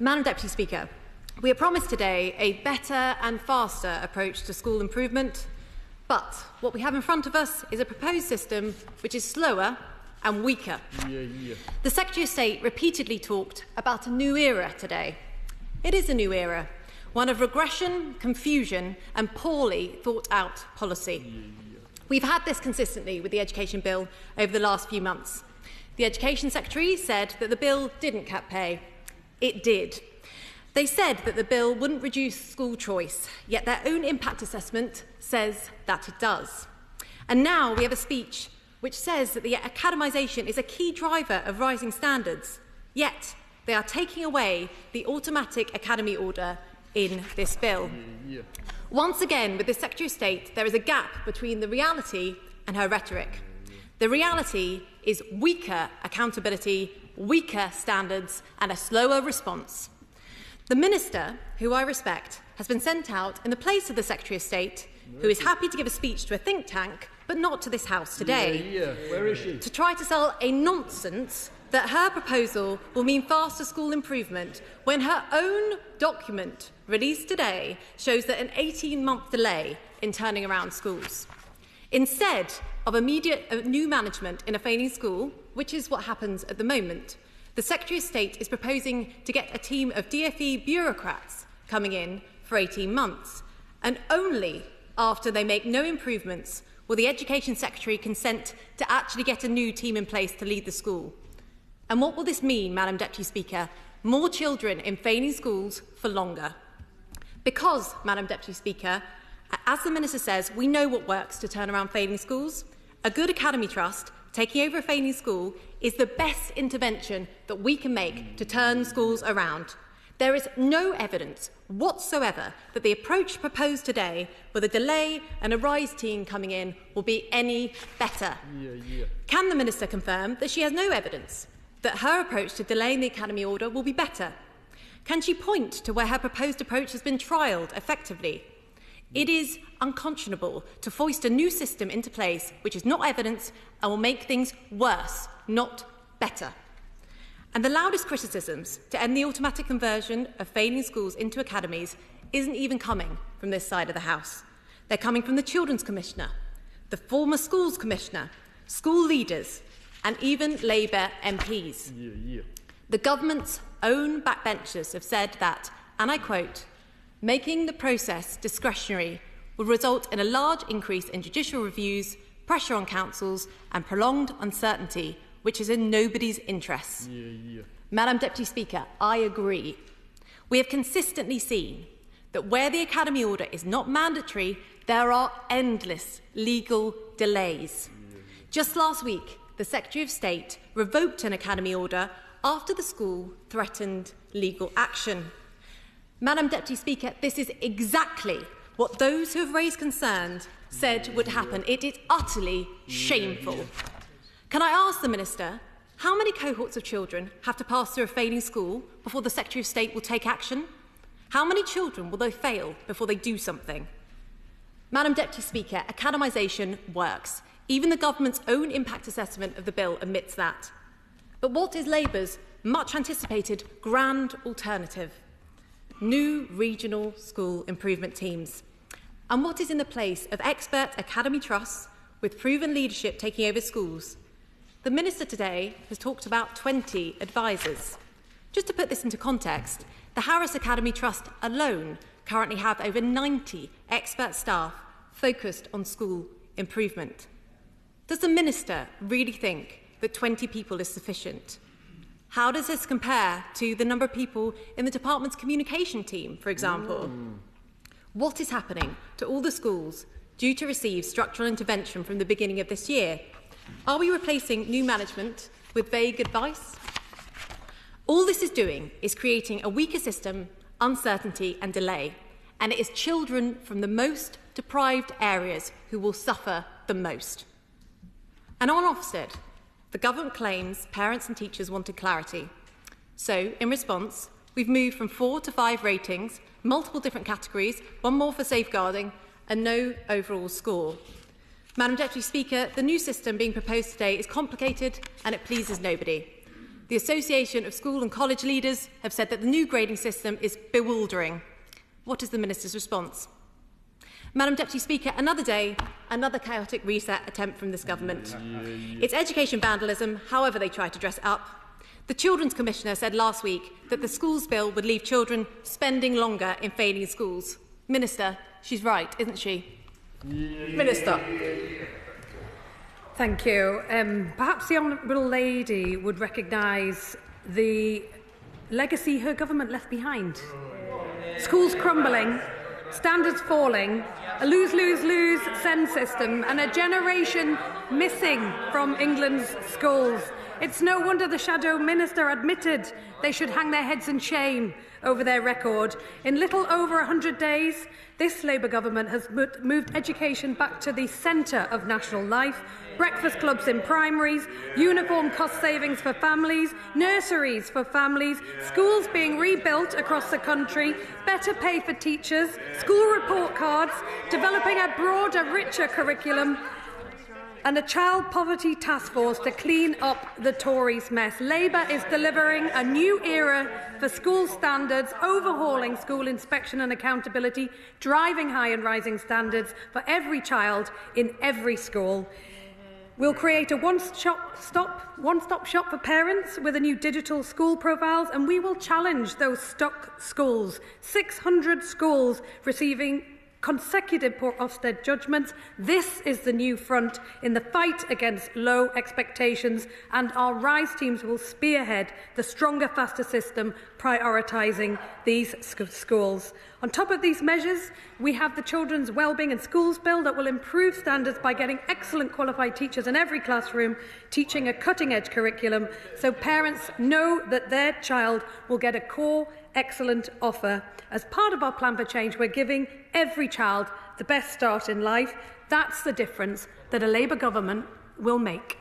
Madam Deputy Speaker, we are promised today a better and faster approach to school improvement, but what we have in front of us is a proposed system which is slower and weaker. The Secretary of State repeatedly talked about a new era today. It is a new era, one of regression, confusion and poorly thought out policy. We've had this consistently with the Education Bill over the last few months. The Education Secretary said that the bill didn't cap pay. It did. They said that the bill wouldn't reduce school choice, yet their own impact assessment says that it does. And now we have a speech which says that the academisation is a key driver of rising standards, yet they are taking away the automatic academy order in this bill. Once again, with the Secretary of State, there is a gap between the reality and her rhetoric. The reality is weaker accountability, weaker standards and a slower response. The Minister, who I respect, has been sent out in the place of the Secretary of State, who is happy to give a speech to a think tank, but not to this House today, Where is she? to try to sell a nonsense that her proposal will mean faster school improvement when her own document released today shows that an 18-month delay in turning around schools. Instead of immediate new management in a failing school, which is what happens at the moment, the Secretary of State is proposing to get a team of DfE bureaucrats coming in for 18 months, and only after they make no improvements will the Education Secretary consent to actually get a new team in place to lead the school. And what will this mean, Madam Deputy Speaker? More children in failing schools for longer. Because, Madam Deputy Speaker, as the Minister says, we know what works to turn around failing schools. A good academy trust taking over a failing school is the best intervention that we can make to turn schools around. There is no evidence whatsoever that the approach proposed today, with a delay and a RISE team coming in, will be any better. Can the Minister confirm that she has no evidence that her approach to delaying the academy order will be better? Can she point to where her proposed approach has been trialled effectively? It is unconscionable to foist a new system into place which is not evidence and will make things worse, not better. And the loudest criticisms to end the automatic conversion of failing schools into academies isn't even coming from this side of the House. They're coming from the Children's Commissioner, the former Schools Commissioner, school leaders, and even Labour MPs. The government's own backbenchers have said that, and I quote, making the process discretionary will result in a large increase in judicial reviews, pressure on councils and prolonged uncertainty, which is in nobody's interests. Madam Deputy Speaker, I agree. We have consistently seen that where the academy order is not mandatory, there are endless legal delays. Just last week, the Secretary of State revoked an academy order after the school threatened legal action. Madam Deputy Speaker, this is exactly what those who have raised concerns said would happen. It is utterly shameful. Can I ask the Minister, how many cohorts of children have to pass through a failing school before the Secretary of State will take action? How many children will they fail before they do something? Madam Deputy Speaker, academisation works. Even the government's own impact assessment of the bill admits that. But what is Labour's much anticipated grand alternative? New regional school improvement teams. And what is in the place of expert academy trusts with proven leadership taking over schools? The Minister today has talked about 20 advisors. Just to put this into context, the Harris Academy Trust alone currently have over 90 expert staff focused on school improvement. Does the Minister really think that 20 people is sufficient? How does this compare to the number of people in the department's communication team, for example? What is happening to all the schools due to receive structural intervention from the beginning of this year? Are we replacing new management with vague advice? All this is doing is creating a weaker system, uncertainty and delay, and it is children from the most deprived areas who will suffer the most. And on Ofsted, the government claims parents and teachers wanted clarity. So, in response, we've moved from 4 to 5 ratings, multiple different categories, one more for safeguarding, and no overall score. Madam Deputy Speaker, the new system being proposed today is complicated and it pleases nobody. The Association of School and College Leaders have said that the new grading system is bewildering. What is the Minister's response? Madam Deputy Speaker, another day, another chaotic reset attempt from this government. It's education vandalism, however they try to dress it up. The Children's Commissioner said last week that the schools bill would leave children spending longer in failing schools. Minister, she's right, isn't she? Minister. Thank you. Perhaps the Honourable Lady would recognise the legacy her government left behind. Schools crumbling, standards falling, a lose-lose-lose SEND system and a generation missing from England's schools. It's no wonder the Shadow Minister admitted they should hang their heads in shame over their record. In little over 100 days, this Labour government has moved education back to the centre of national life. Breakfast clubs in primaries, uniform cost savings for families, nurseries for families, schools being rebuilt across the country, better pay for teachers, school report cards, developing a broader, richer curriculum, and a child poverty task force to clean up the Tories' mess. Labour is delivering a new era for school standards, overhauling school inspection and accountability, driving high and rising standards for every child in every school. We'll create a one-stop shop for parents with a new digital school profiles, and we will challenge those stuck schools. 600 schools receiving consecutive poor Ofsted judgments. This is the new front in the fight against low expectations, and our RISE teams will spearhead the stronger, faster system prioritising these schools. On top of these measures, we have the Children's Wellbeing and Schools Bill that will improve standards by getting excellent qualified teachers in every classroom, teaching a cutting-edge curriculum, so parents know that their child will get a core excellent offer. As part of our plan for change, we're giving every child the best start in life. That's the difference that a Labour government will make.